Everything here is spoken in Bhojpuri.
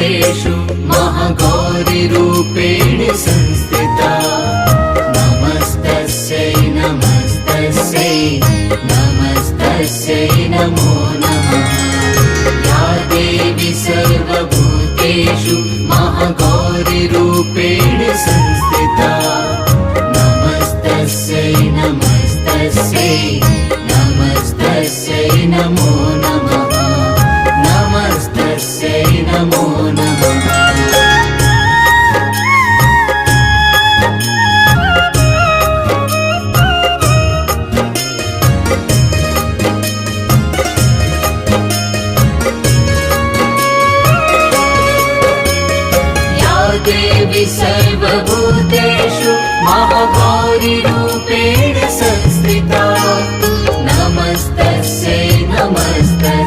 सर्वभूतेषु महागौरीरूपेण संस्थिता नमस्तस्यै नमस्तस्यै नमस्तस्यै नमो नमः या देवी सर्वभूतेषु महागौरीरूपेण संस्थिता नमस्तस्यै नमस्तस्यै नमस्तस्यै नमो नमः नमस्तस्यै नमो नमः देवी